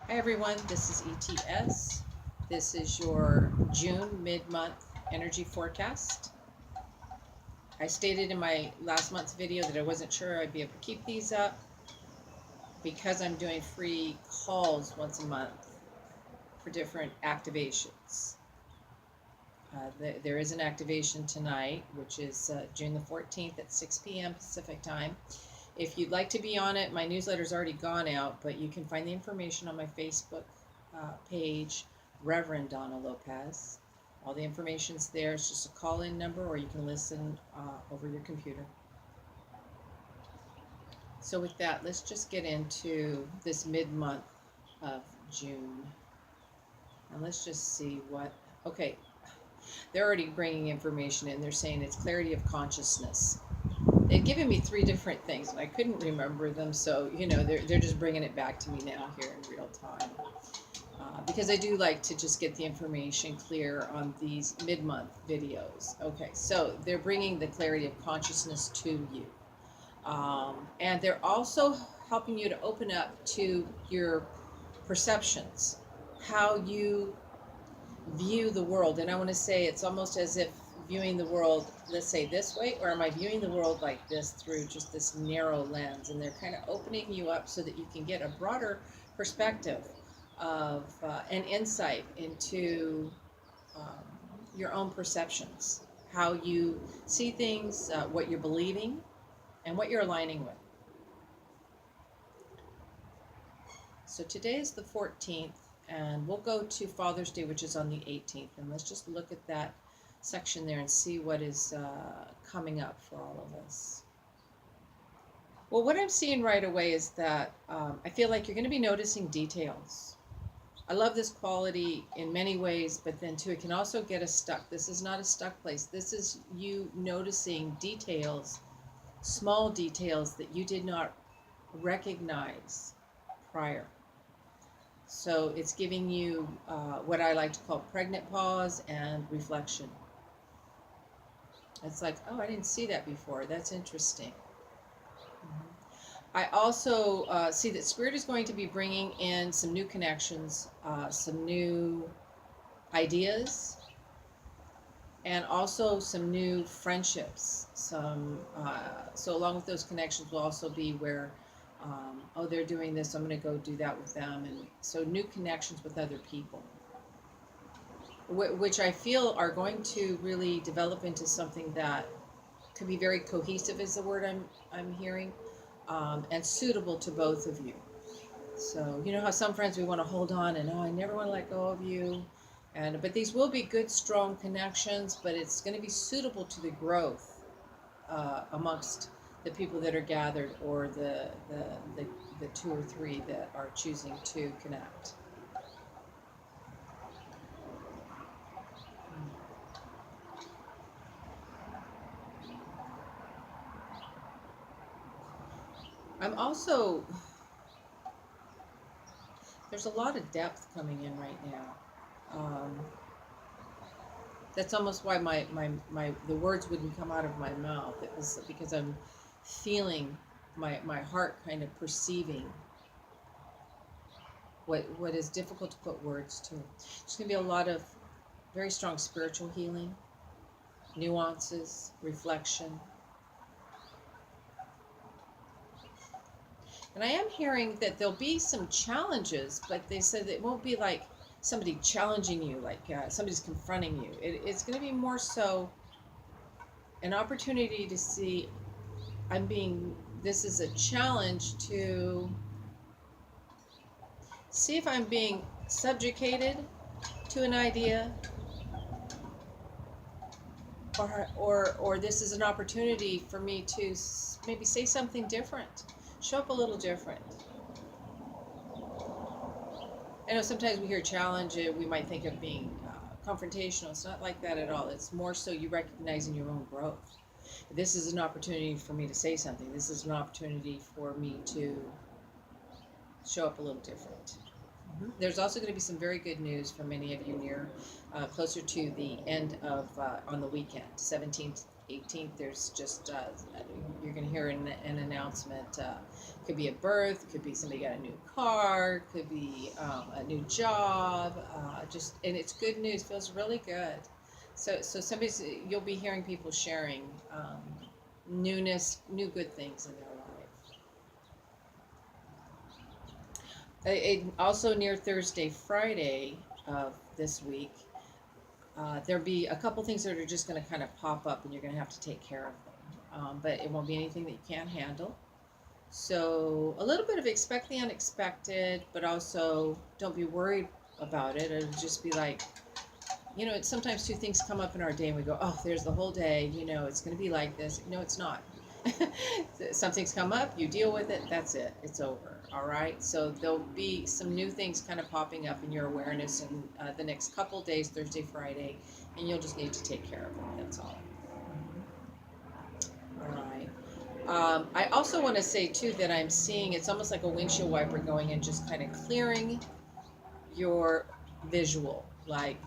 Hi everyone, this is ETS. This is your June mid-month energy forecast. I stated in my last month's video that I wasn't sure I'd be able to keep these up because I'm doing free calls once a month for different activations. There is an activation tonight, which is June the 14th at 6 p.m. Pacific time. If you'd like to be on it, my newsletter's already gone out, but you can find the information on my Facebook page, Reverend Donna Lopez. All the information's there. It's just a call-in number, or you can listen over your computer. So with that, let's just get into this mid-month of June. And let's just see what, okay, they're already bringing information in. They're saying it's clarity of consciousness. They've given me three different things, and I couldn't remember them, so they're just bringing it back to me now here in real time, because I do like to just get the information clear on these mid-month videos. Okay, so they're bringing the clarity of consciousness to you, and they're also helping you to open up to your perceptions, how you view the world. And I want to say it's almost as if viewing the world, let's say this way, or am I viewing the world like this through just this narrow lens? And they're kind of opening you up so that you can get a broader perspective of an insight into um, your own perceptions, how you see things, what you're believing, and what you're aligning with. So today is the 14th, and we'll go to Father's Day, which is on the 18th. And let's just look at that section there and see what is coming up for all of us. Well, what I'm seeing right away is that I feel like you're going to be noticing details. I love this quality in many ways, but then too, it can also get us stuck. This is not a stuck place. This is you noticing details, small details that you did not recognize prior. So it's giving you what I like to call pregnant pause and reflection. It's like, oh, I didn't see that before. That's interesting. I also see that Spirit is going to be bringing in some new connections, some new ideas, and also some new friendships. So along with those connections will also be where, oh, they're doing this, I'm going to go do that with them. And so new connections with other people, which I feel are going to really develop into something that could be very cohesive is the word I'm hearing, and suitable to both of you. So you know how some friends we want to hold on and, oh, I never want to let go of you, but these will be good strong connections, but it's going to be suitable to the growth amongst the people that are gathered, or the two or three that are choosing to connect. I'm also, there's a lot of depth coming in right now. Um, that's almost why the words wouldn't come out of my mouth. It was because I'm feeling my heart kind of perceiving what is difficult to put words to. There's going to be a lot of very strong spiritual healing, nuances, reflection. And I am hearing that there'll be some challenges, but they said it won't be like somebody challenging you, like somebody's confronting you. It's going to be more so an opportunity to see, this is a challenge to see if I'm being subjugated to an idea, or this is an opportunity for me to maybe say something different, show up a little different. I know sometimes we hear challenge, we might think of being confrontational. It's not like that at all. It's more so you recognizing your own growth. This is an opportunity for me to say something. This is an opportunity for me to show up a little different. There's also going to be some very good news for many of you near, closer to the end of, on the weekend, 17th 18th, there's just, you're going to hear an announcement. Could be a birth, could be somebody got a new car, could be a new job. And it's good news, feels really good. So you'll be hearing people sharing newness, new good things in their life. Also near Thursday, Friday of this week, there'll be a couple things that are just going to kind of pop up, and you're going to have to take care of them. But it won't be anything that you can't handle. So a little bit of expect the unexpected, but also don't be worried about it. It'll just be like, it's sometimes two things come up in our day and we go, oh, there's the whole day, it's going to be like this. No, it's not. Something's come up, you deal with it, that's it. It's over. All right. So there'll be some new things kind of popping up in your awareness in the next couple days, Thursday, Friday, and you'll just need to take care of them. That's all. All right. I also want to say too that I'm seeing it's almost like a windshield wiper going and just kind of clearing your visual, like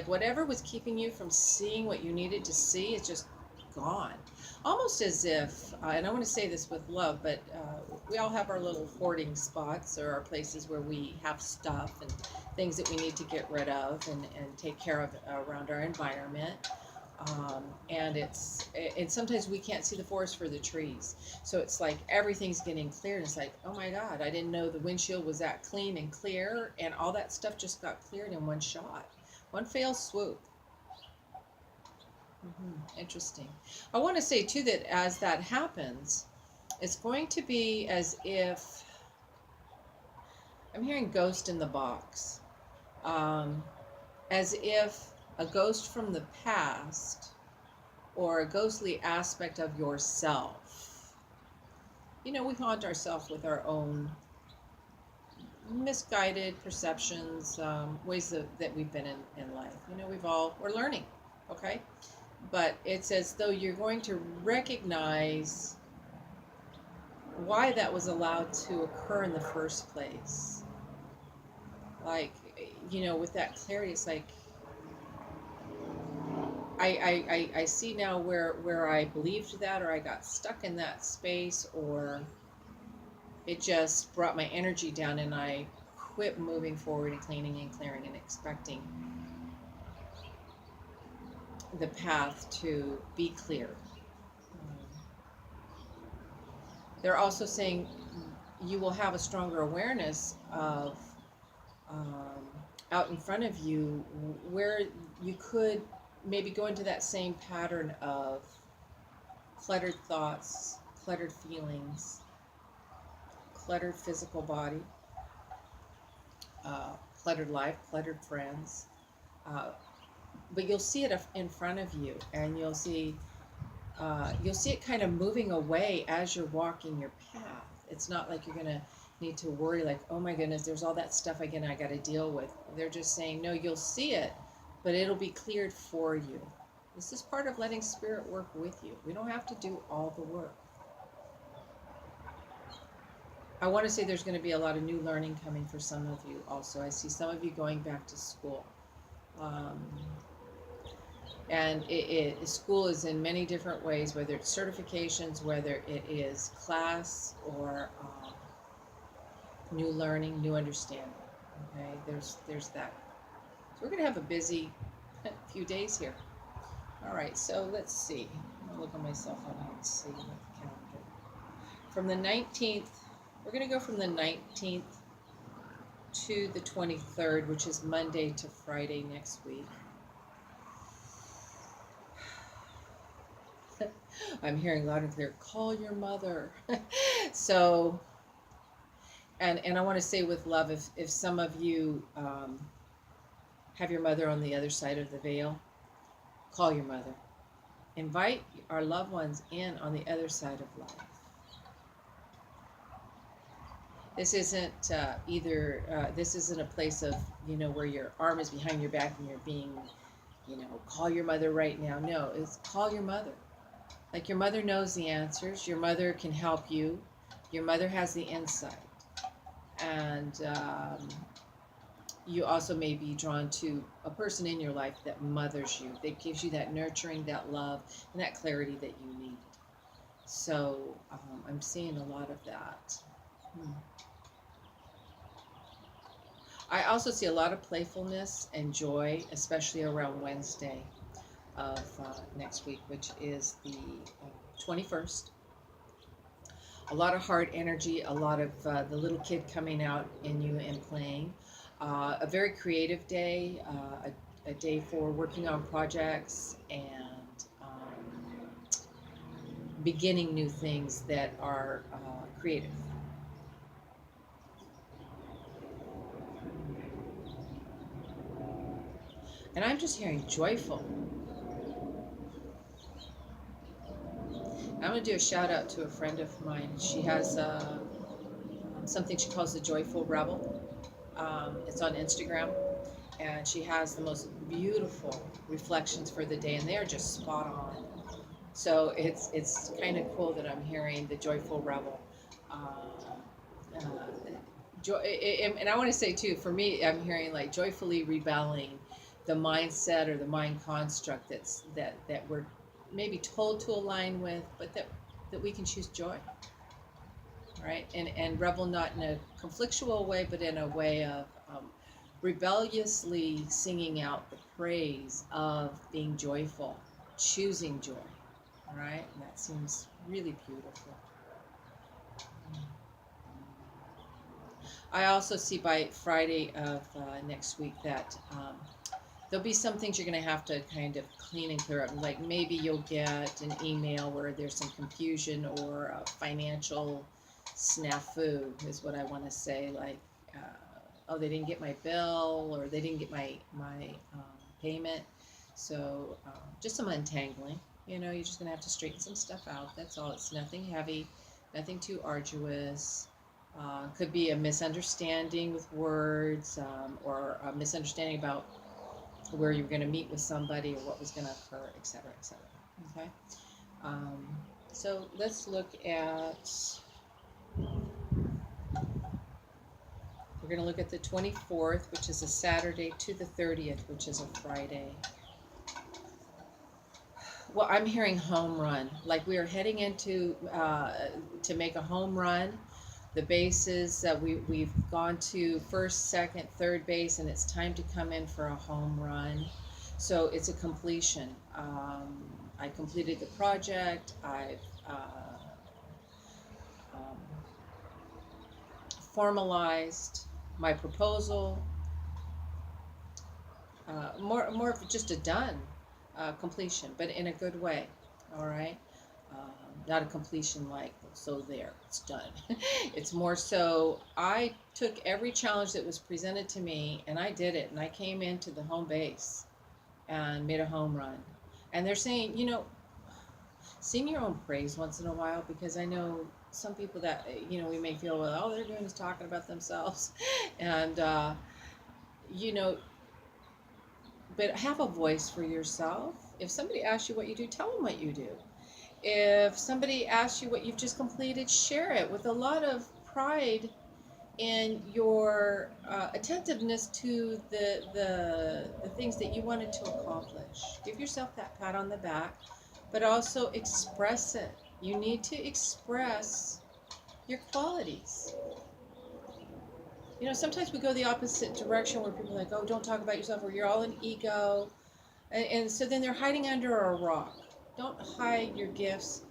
whatever was keeping you from seeing what you needed to see, it's just gone. Almost as if, and I want to say this with love, but we all have our little hoarding spots or our places where we have stuff and things that we need to get rid of and take care of around our environment. And sometimes we can't see the forest for the trees. So it's like everything's getting cleared. It's like, oh my God, I didn't know the windshield was that clean and clear, and all that stuff just got cleared in one shot. One fell swoop. Interesting. I want to say too that as that happens, it's going to be as if I'm hearing ghost in the box, as if a ghost from the past or a ghostly aspect of yourself. We haunt ourselves with our own misguided perceptions, ways that we've been in life. We're learning, okay? But it's as though you're going to recognize why that was allowed to occur in the first place. Like, with that clarity, it's like, I see now where I believed that, or I got stuck in that space, or it just brought my energy down and I quit moving forward and cleaning and clearing and expecting the path to be clear. They're also saying you will have a stronger awareness of out in front of you where you could maybe go into that same pattern of cluttered thoughts, cluttered feelings, cluttered physical body, cluttered life, cluttered friends. But you'll see it in front of you, and you'll see it kind of moving away as you're walking your path. It's not like you're going to need to worry like, oh my goodness, there's all that stuff again I got to deal with. They're just saying, no, you'll see it, but it'll be cleared for you. This is part of letting Spirit work with you. We don't have to do all the work. I want to say there's going to be a lot of new learning coming for some of you also. I see some of you going back to school. And school is in many different ways, whether it's certifications, whether it is class or new learning, new understanding. Okay, there's that. So we're going to have a busy few days here. All right, so let's see. I'm going to look on my cell phone and see what the calendar. From the 19th, we're going to go from the 19th to the 23rd, which is Monday to Friday next week. I'm hearing loud and clear, call your mother. So, and I want to say with love, if some of you have your mother on the other side of the veil, call your mother. Invite our loved ones in on the other side of life. This isn't this isn't a place of, where your arm is behind your back and you're being, call your mother right now. No, it's call your mother. Like your mother knows the answers. Your mother can help you. Your mother has the insight. And you also may be drawn to a person in your life that mothers you, that gives you that nurturing, that love, and that clarity that you need. So I'm seeing a lot of that. Hmm. I also see a lot of playfulness and joy, especially around Wednesday of next week, which is the 21st. A lot of heart energy, a lot of the little kid coming out in you and playing. A very creative day, a day for working on projects and beginning new things that are creative. And I'm just hearing joyful. I'm going to do a shout out to a friend of mine. She has something she calls the Joyful Rebel. It's on Instagram, and she has the most beautiful reflections for the day, and they are just spot on. So it's kind of cool that I'm hearing the Joyful Rebel. Uh, uh, and I want to say too, for me, I'm hearing like joyfully rebelling, the mindset or the mind construct that we're maybe told to align with, but that we can choose joy, right? And rebel not in a conflictual way, but in a way of rebelliously singing out the praise of being joyful, choosing joy, right? And that seems really beautiful. I also see by Friday of next week that there'll be some things you're going to have to kind of clean and clear up. Like maybe you'll get an email where there's some confusion or a financial snafu, is what I want to say. Like, oh, they didn't get my bill or they didn't get my payment. So just some untangling. You know, you're just going to have to straighten some stuff out. That's all. It's nothing heavy, nothing too arduous. Could be a misunderstanding with words or a misunderstanding about where you were going to meet with somebody or what was going to occur, et cetera, et cetera. Okay. Um, so let's look at, we're going to look at the 24th, which is a Saturday, to the 30th, which is a Friday. Well, I'm hearing home run. Like we are heading into to make a home run. The bases that we've gone to first, second, third base, and it's time to come in for a home run. So it's a completion. I completed the project. I've um, formalized my proposal. More of just a done completion, but in a good way. All right. Not a completion like so there it's done. It's more so I took every challenge that was presented to me and I did it, and I came into the home base and made a home run. And they're saying, you know, sing your own praise once in a while, because I know some people that, you know, we may feel, well, all they're doing is talking about themselves. And you know, but have a voice for yourself. If somebody asks you what you do, tell them what you do. If somebody asks you what you've just completed, share it with a lot of pride in your attentiveness to the things that you wanted to accomplish. Give yourself that pat on the back, but also express it. You need to express your qualities. You know, sometimes we go the opposite direction where people are like, oh, don't talk about yourself, or you're all an ego. And so then they're hiding under a rock. Don't hide your gifts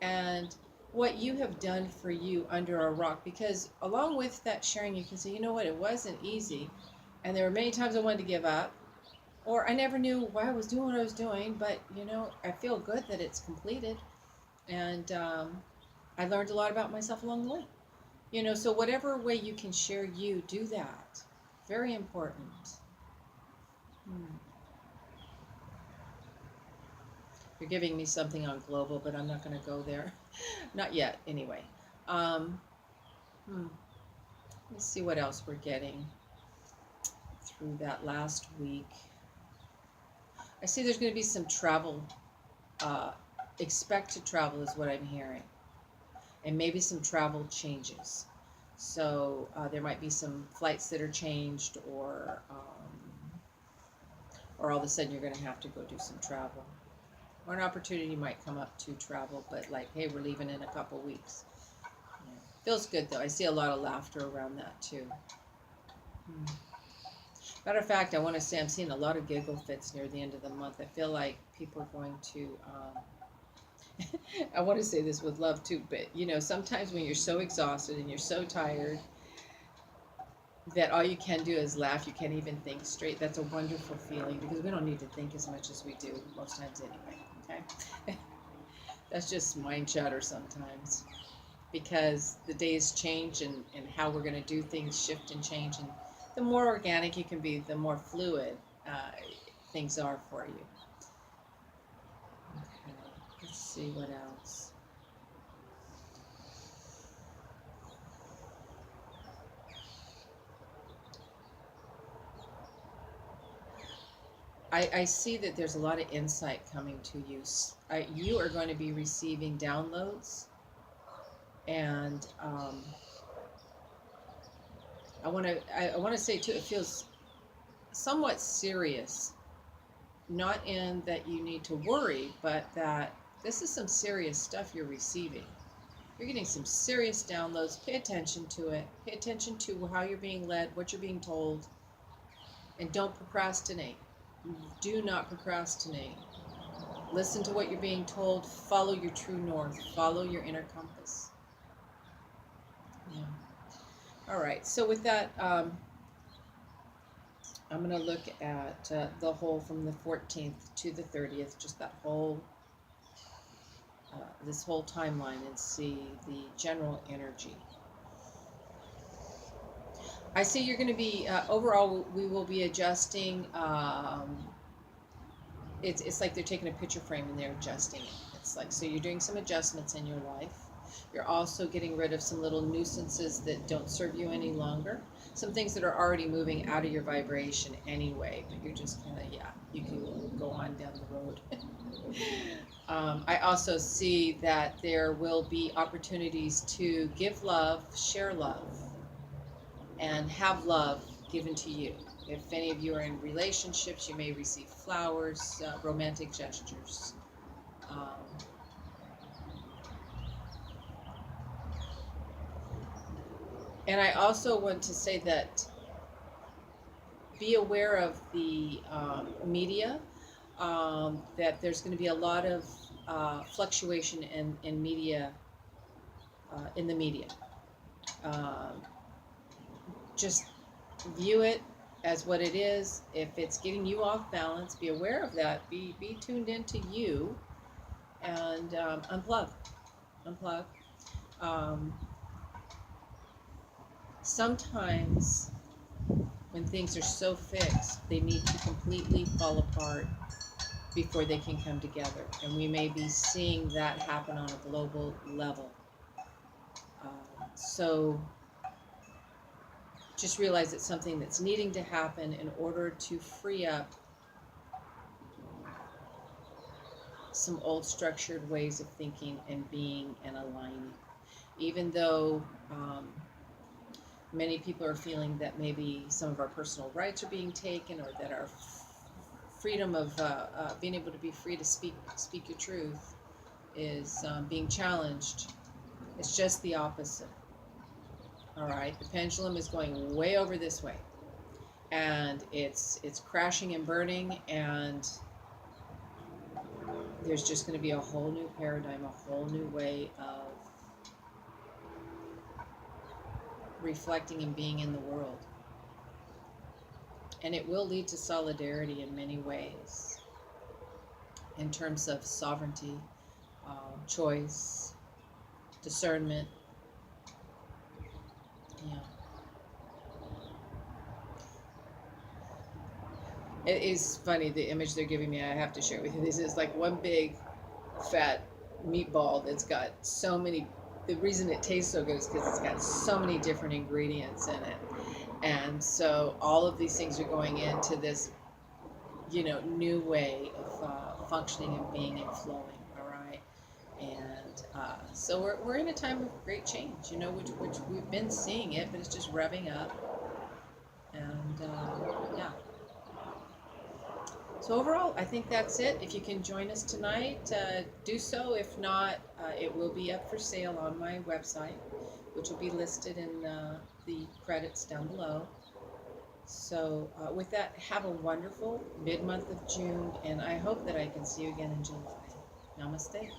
and what you have done for you under a rock, because along with that sharing, you can say, you know what, it wasn't easy. And there were many times I wanted to give up, or I never knew why I was doing what I was doing, but you know, I feel good that it's completed. And I learned a lot about myself along the way. You know, so whatever way you can share you, do that. Very important. Hmm. You're giving me something on global, but I'm not going to go there. Not yet, anyway. Um, hmm. Let's see what else we're getting through that last week. I see there's going to be some travel. Expect to travel is what I'm hearing. And maybe some travel changes. So there might be some flights that are changed, or all of a sudden you're going to have to go do some travel. Or an opportunity might come up to travel, but like, hey, we're leaving in a couple weeks. Yeah. Feels good though. I see a lot of laughter around that too. Hmm. Matter of fact, I want to say I'm seeing a lot of giggle fits near the end of the month. I feel like people are going to. I want to say this with love too, but you know, sometimes when you're so exhausted and you're so tired that all you can do is laugh, you can't even think straight. That's a wonderful feeling because we don't need to think as much as we do most times anyway. Okay, that's just mind chatter sometimes because the days change and how we're going to do things shift and change, and the more organic you can be, the more fluid things are for you. Okay, let's see what else. I see that there's a lot of insight coming to you. You are going to be receiving downloads, and I want to say too, it feels somewhat serious. Not in that you need to worry, but that this is some serious stuff you're receiving. You're getting some serious downloads. Pay attention to it. Pay attention to how you're being led, what you're being told, and don't procrastinate. Do not procrastinate. Listen to what you're being told. Follow your true north. Follow your inner compass. Yeah. All right. So with that, I'm going to look at the whole from the 14th to the 30th, just that whole, this whole timeline, and see the general energy. I see you're going to be, overall, we will be adjusting. It's like they're taking a picture frame and they're adjusting it. It's like, so you're doing some adjustments in your life. You're also getting rid of some little nuisances that don't serve you any longer. Some things that are already moving out of your vibration anyway, but you're just kind of, yeah, you can go on down the road. I also see that there will be opportunities to give love, share love, and have love given to you. If any of you are in relationships, you may receive flowers, romantic gestures. Um, and I also want to say that be aware of the media, that there's going to be a lot of fluctuation in media, in the media. Um, just view it as what it is. If it's getting you off balance, be aware of that. Be tuned into you, and unplug. Um, Sometimes when things are so fixed, they need to completely fall apart before they can come together, and we may be seeing that happen on a global level. So just realize it's something that's needing to happen in order to free up some old structured ways of thinking and being and aligning. Even though many people are feeling that maybe some of our personal rights are being taken, or that our freedom of being able to be free to speak your truth is being challenged, it's just the opposite. All right, the pendulum is going way over this way, and it's crashing and burning, and there's just going to be a whole new paradigm, a whole new way of reflecting and being in the world. And it will lead to solidarity in many ways, in terms of sovereignty, choice, discernment. Yeah. It is funny, the image they're giving me, I have to share with you. This is like one big fat meatball that's got so many, the reason it tastes so good is because it's got so many different ingredients in it. And so all of these things are going into this, new way of functioning and being and flowing, all right? And So we're in a time of great change, you know, which we've been seeing it, but it's just revving up. And yeah. So overall, I think that's it. If you can join us tonight, do so. If not, it will be up for sale on my website, which will be listed in the credits down below. So with that, have a wonderful mid-month of June, and I hope that I can see you again in July. Namaste.